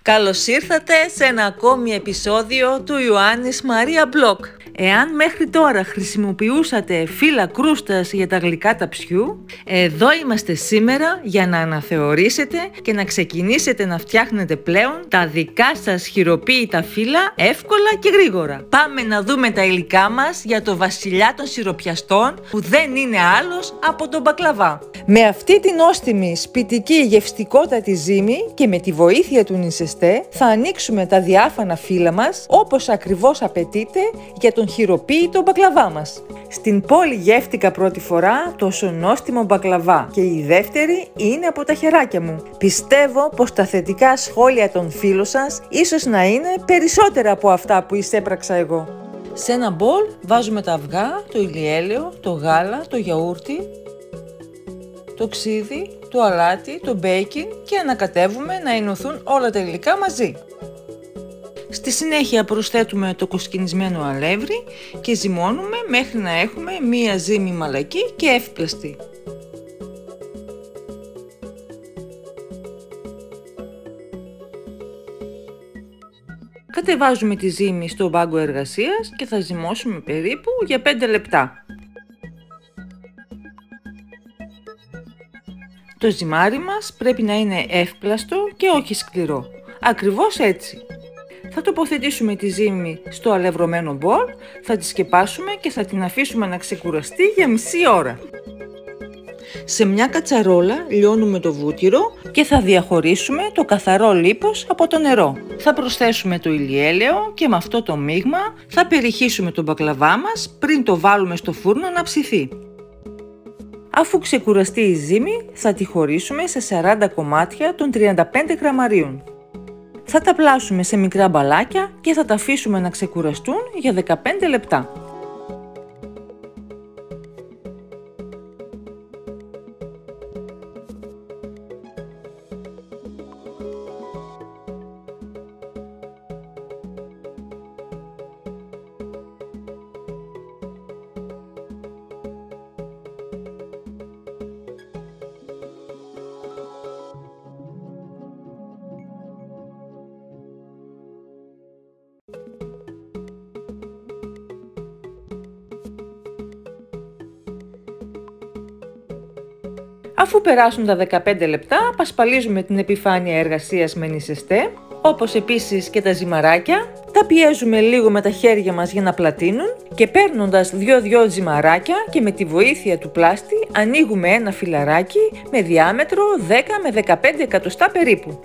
Καλώς ήρθατε σε ένα ακόμη επεισόδιο του Ιωάννης Μαρία Blog. Εάν μέχρι τώρα χρησιμοποιούσατε φύλλα κρούστας για τα γλυκά ταψιού, εδώ είμαστε σήμερα για να αναθεωρήσετε και να ξεκινήσετε να φτιάχνετε πλέον τα δικά σας χειροποίητα φύλλα εύκολα και γρήγορα. Πάμε να δούμε τα υλικά μας για το βασιλιά των σιροπιαστών, που δεν είναι άλλος από τον μπακλαβά. Με αυτή την νόστιμη σπιτική γευστικότατη ζύμη και με τη βοήθεια του νησεστέ θα ανοίξουμε τα διάφανα φύλλα μας όπως ακριβώς απαιτείται για τον χειροποίητο μπακλαβά μας. Στην πόλη γεύτηκα πρώτη φορά τόσο νόστιμο μπακλαβά και η δεύτερη είναι από τα χεράκια μου. Πιστεύω πως τα θετικά σχόλια των φίλων σας ίσως να είναι περισσότερα από αυτά που εισέπραξα εγώ. Σε ένα μπολ βάζουμε τα αυγά, το ηλιέλαιο, το γάλα, το γιαούρτι, το ξύδι, το αλάτι, το μπέικιν και ανακατεύουμε να ενωθούν όλα τα υλικά μαζί. Στη συνέχεια προσθέτουμε το κοσκινισμένο αλεύρι και ζυμώνουμε μέχρι να έχουμε μία ζύμη μαλακή και εύπλαστη. Κατεβάζουμε τη ζύμη στο μπάγκο εργασίας και θα ζυμώσουμε περίπου για 5 λεπτά. Το ζυμάρι μας πρέπει να είναι εύπλαστο και όχι σκληρό. Ακριβώς έτσι. Θα τοποθετήσουμε τη ζύμη στο αλευρωμένο μπολ, θα τη σκεπάσουμε και θα την αφήσουμε να ξεκουραστεί για μισή ώρα. Σε μια κατσαρόλα λιώνουμε το βούτυρο και θα διαχωρίσουμε το καθαρό λίπος από το νερό. Θα προσθέσουμε το ηλιέλαιο και με αυτό το μείγμα θα περιχύσουμε τον μπακλαβά μας πριν το βάλουμε στο φούρνο να ψηθεί. Αφού ξεκουραστεί η ζύμη θα τη χωρίσουμε σε 40 κομμάτια των 35 γραμμαρίων. Θα τα πλάσουμε σε μικρά μπαλάκια και θα τα αφήσουμε να ξεκουραστούν για 15 λεπτά. Αφού περάσουν τα 15 λεπτά, πασπαλίζουμε την επιφάνεια εργασίας με νησεστέ, όπως επίσης και τα ζυμαράκια. Τα πιέζουμε λίγο με τα χέρια μας για να πλατείνουν και παίρνοντας 2 ζυμαράκια και με τη βοήθεια του πλάστη ανοίγουμε ένα φυλαράκι με διάμετρο 10 με 15 εκατοστά περίπου.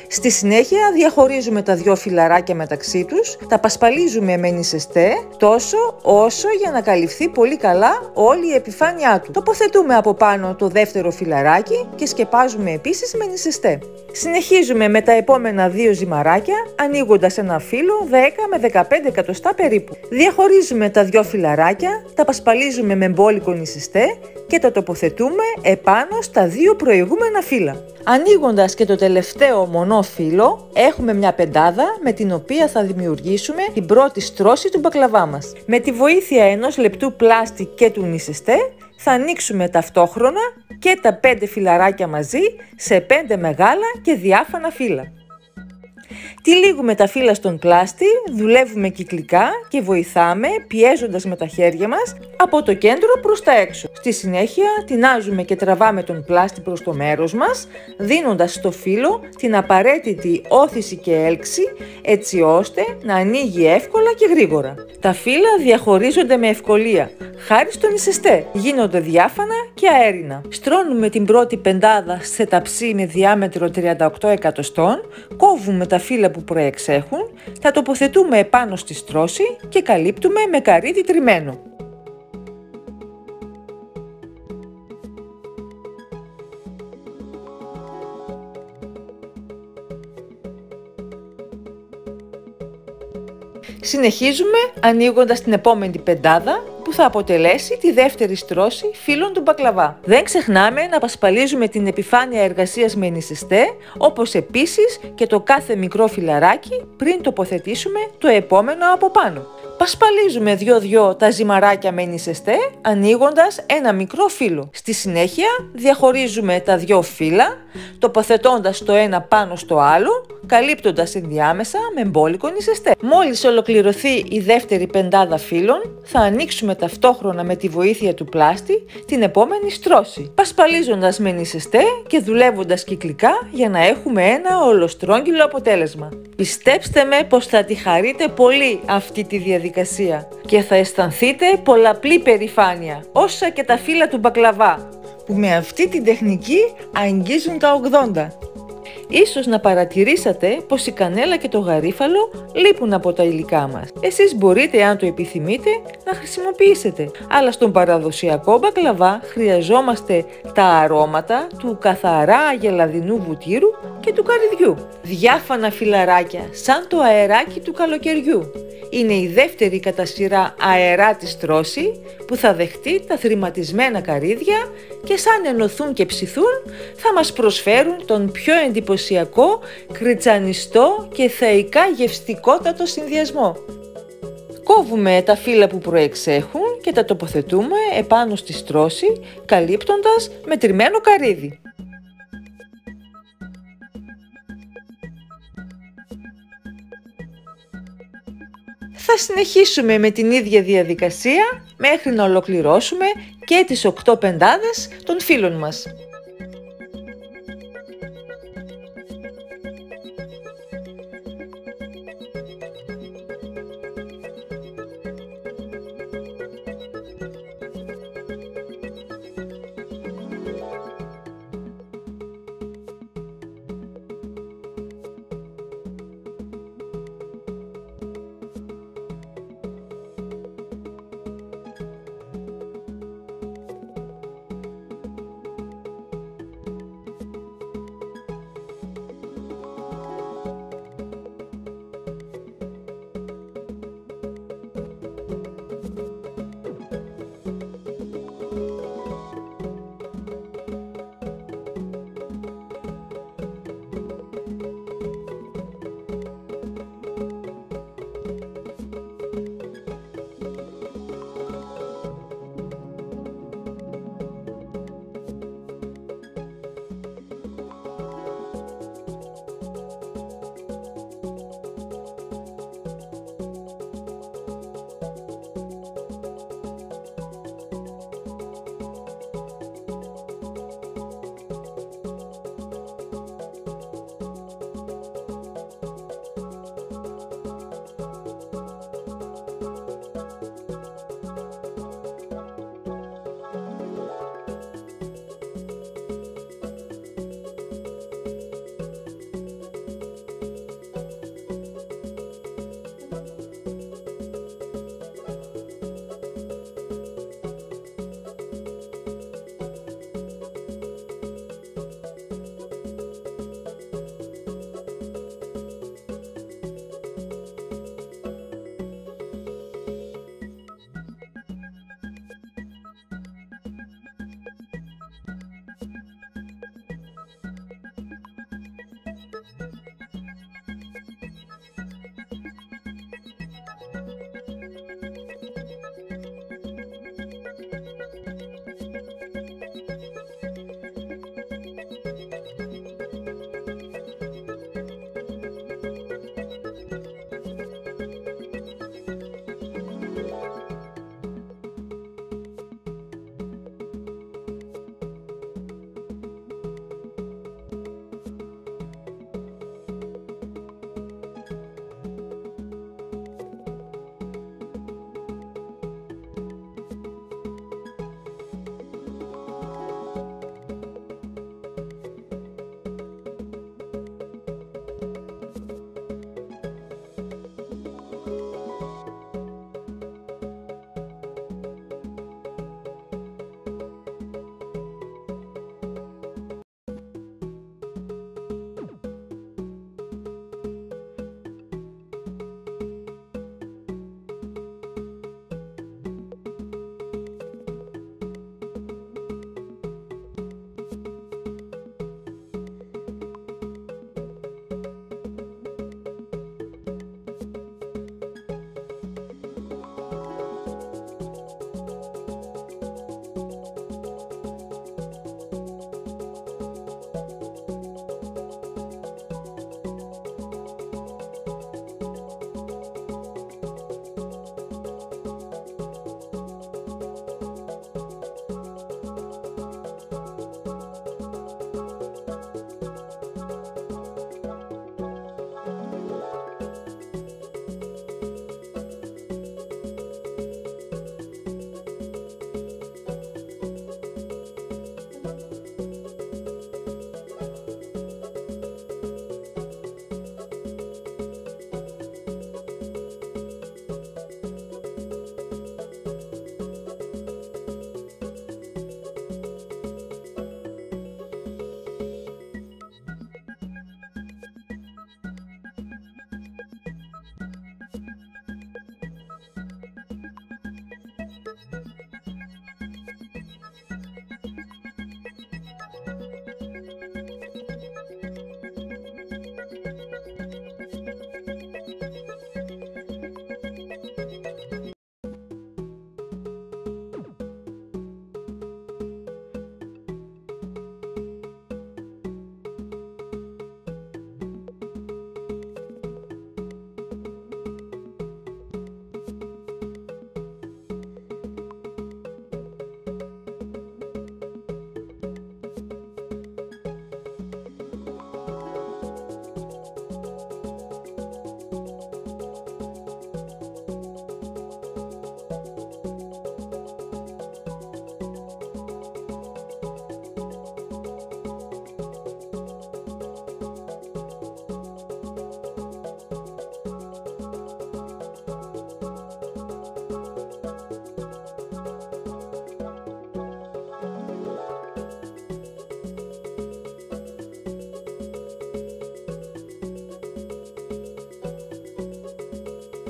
Στη συνέχεια διαχωρίζουμε τα 2 φυλαράκια μεταξύ τους, τα πασπαλίζουμε με νησεστέ τόσο όσο για να καλυφθεί πολύ καλά όλη η επιφάνειά του. Τοποθετούμε από πάνω το δεύτερο φυλαράκι και σκεπάζουμε επίσης με νησεστέ. Συνεχίζουμε με τα επόμενα 2 ζυμαράκια ανοίγοντας ένα φύλλο 10 με 15 εκατοστά περίπου. Διαχωρίζουμε τα 2 φυλαράκια, τα πασπαλίζουμε με μπόλικο νησεστέ και τα τοποθετούμε επάνω στα 2 προηγούμενα φύλλα. Ανοίγοντας και το τελευταίο μονό φύλλο, έχουμε μια πεντάδα με την οποία θα δημιουργήσουμε την πρώτη στρώση του μπακλαβά μας. Με τη βοήθεια ενός λεπτού πλάστη και του νησεστέ, θα ανοίξουμε ταυτόχρονα και τα 5 φυλαράκια μαζί σε 5 μεγάλα και διάφανα φύλλα. Τυλίγουμε τα φύλλα στον πλάστη, δουλεύουμε κυκλικά και βοηθάμε πιέζοντας με τα χέρια μας από το κέντρο προς τα έξω. Στη συνέχεια τινάζουμε και τραβάμε τον πλάστη προς το μέρος μας, δίνοντας στο φύλλο την απαραίτητη όθηση και έλξη έτσι ώστε να ανοίγει εύκολα και γρήγορα. Τα φύλλα διαχωρίζονται με ευκολία, χάρη στον νησεστέ, γίνονται διάφανα και αέρινα. Στρώνουμε την πρώτη πεντάδα σε ταψί με διάμετρο 38 εκατοστών, κόβουμε τα φύλλα που προεξέχουν, τα τοποθετούμε επάνω στη στρώση και καλύπτουμε με καρύδι τριμμένο. Συνεχίζουμε ανοίγοντας την επόμενη πεντάδα που θα αποτελέσει τη δεύτερη στρώση φύλλων του μπακλαβά. Δεν ξεχνάμε να πασπαλίζουμε την επιφάνεια εργασίας με νησεστέ, όπως επίσης και το κάθε μικρό φυλαράκι πριν τοποθετήσουμε το επόμενο από πάνω. Πασπαλίζουμε δυο-δυο τα ζυμαράκια με νησεστέ, ανοίγοντας ένα μικρό φύλλο. Στη συνέχεια διαχωρίζουμε τα δυο φύλλα, τοποθετώντας το ένα πάνω στο άλλο, καλύπτοντας ενδιάμεσα με μπόλικο νησεστέ. Μόλις ολοκληρωθεί η δεύτερη πεντάδα φύλλων, θα ανοίξουμε ταυτόχρονα με τη βοήθεια του πλάστη την επόμενη στρώση, πασπαλίζοντας με νησεστέ και δουλεύοντας κυκλικά για να έχουμε ένα ολοστρόγγυλο αποτέλεσμα. Πιστέψτε με πως θα τη χαρείτε πολύ αυτή τη διαδικασία και θα αισθανθείτε πολλαπλή περηφάνεια, όσα και τα φύλλα του μπακλαβά, που με αυτή την τεχνική αγγίζουν τα 80. Ίσως να παρατηρήσατε πως η κανέλα και το γαρίφαλο λείπουν από τα υλικά μας. Εσείς μπορείτε, αν το επιθυμείτε, να χρησιμοποιήσετε. Αλλά στον παραδοσιακό μπακλαβά χρειαζόμαστε τα αρώματα του καθαρά γελαδινού βουτύρου και του καρυδιού. Διάφανα φυλαράκια, σαν το αεράκι του καλοκαιριού. Είναι η δεύτερη κατά σειρά αεράτη στρώση που θα δεχτεί τα θρηματισμένα καρύδια και σαν ενωθούν και ψηθούν θα μας προσφέρουν τον πιο εντυπωσιακό, κριτσανιστό και θεϊκά γευστικότατο συνδυασμό. Κόβουμε τα φύλλα που προεξέχουν και τα τοποθετούμε επάνω στη στρώση, καλύπτοντας με τριμμένο καρύδι. Θα συνεχίσουμε με την ίδια διαδικασία μέχρι να ολοκληρώσουμε και τις 8 πεντάδες των φύλλων μας.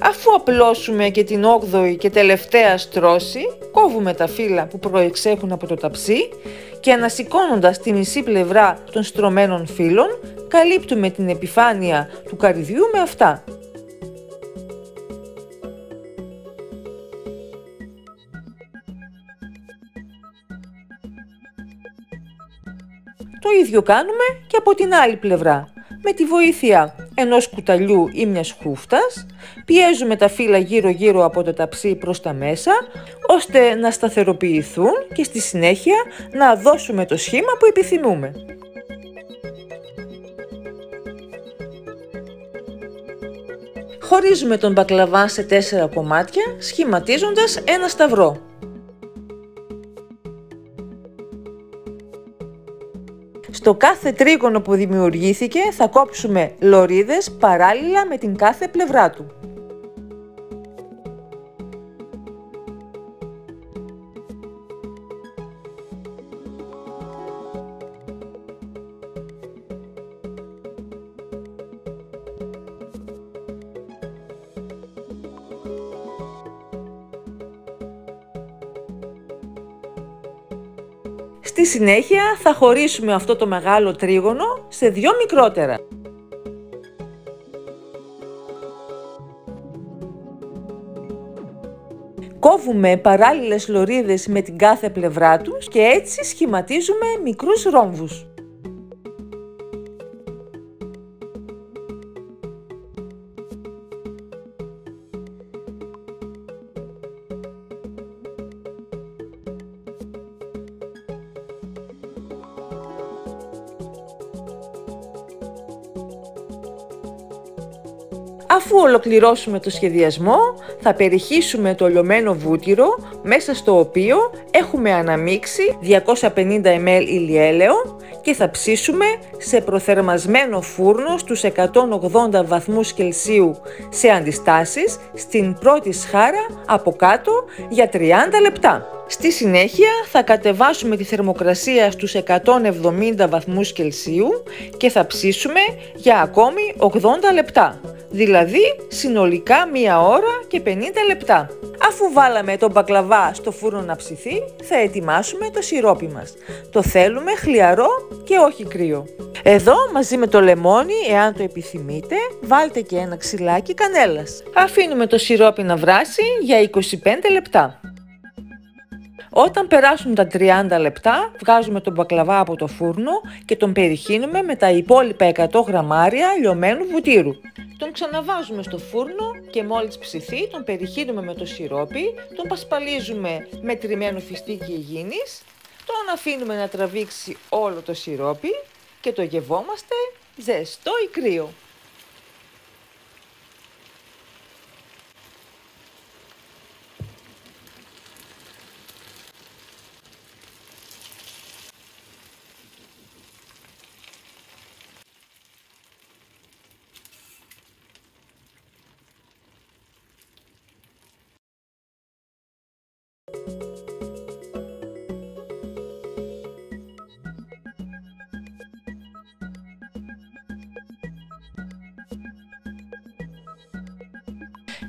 Αφού απλώσουμε και την 8η και τελευταία στρώση, κόβουμε τα φύλλα που προεξέχουν από το ταψί και ανασηκώνοντας τη μισή πλευρά των στρωμένων φύλλων, καλύπτουμε την επιφάνεια του καρυδιού με αυτά. Το ίδιο κάνουμε και από την άλλη πλευρά. Με τη βοήθεια ενός κουταλιού ή μιας χούφτας, πιέζουμε τα φύλλα γύρω-γύρω από το ταψί προς τα μέσα, ώστε να σταθεροποιηθούν και στη συνέχεια να δώσουμε το σχήμα που επιθυμούμε. Χωρίζουμε τον μπακλαβά σε 4 κομμάτια, σχηματίζοντας ένα σταυρό. Στο κάθε τρίγωνο που δημιουργήθηκε θα κόψουμε λωρίδες παράλληλα με την κάθε πλευρά του. Στη συνέχεια θα χωρίσουμε αυτό το μεγάλο τρίγωνο σε 2 μικρότερα. Κόβουμε παράλληλες λωρίδες με την κάθε πλευρά τους και έτσι σχηματίζουμε μικρούς ρόμβους. Αφού ολοκληρώσουμε το σχεδιασμό, θα περιχύσουμε το λιωμένο βούτυρο, μέσα στο οποίο έχουμε αναμίξει 250 ml ηλιέλαιο και θα ψήσουμε σε προθερμασμένο φούρνο στους 180 βαθμούς Κελσίου σε αντιστάσεις στην πρώτη σχάρα από κάτω για 30 λεπτά. Στη συνέχεια θα κατεβάσουμε τη θερμοκρασία στους 170 βαθμούς Κελσίου και θα ψήσουμε για ακόμη 80 λεπτά. Δηλαδή συνολικά 1 ώρα και 50 λεπτά. Αφού βάλαμε τον μπακλαβά στο φούρνο να ψηθεί, θα ετοιμάσουμε το σιρόπι μας. Το θέλουμε χλιαρό και όχι κρύο. Εδώ μαζί με το λεμόνι, εάν το επιθυμείτε, βάλτε και ένα ξυλάκι κανέλας. Αφήνουμε το σιρόπι να βράσει για 25 λεπτά. Όταν περάσουν τα 30 λεπτά, βγάζουμε τον μπακλαβά από το φούρνο και τον περιχύνουμε με τα υπόλοιπα 100 γραμμάρια λιωμένου βουτύρου. Τον ξαναβάζουμε στο φούρνο και μόλις ψηθεί τον περιχύνουμε με το σιρόπι, τον πασπαλίζουμε με τριμμένο φιστίκι υγιεινής, τον αφήνουμε να τραβήξει όλο το σιρόπι και το γευόμαστε ζεστό ή κρύο.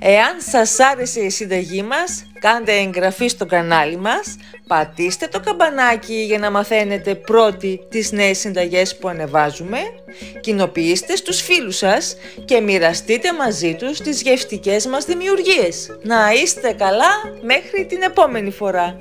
Εάν σας άρεσε η συνταγή μας, κάντε εγγραφή στο κανάλι μας, πατήστε το καμπανάκι για να μαθαίνετε πρώτοι τις νέες συνταγές που ανεβάζουμε, κοινοποιήστε στους φίλους σας και μοιραστείτε μαζί τους τις γευστικές μας δημιουργίες. Να είστε καλά μέχρι την επόμενη φορά!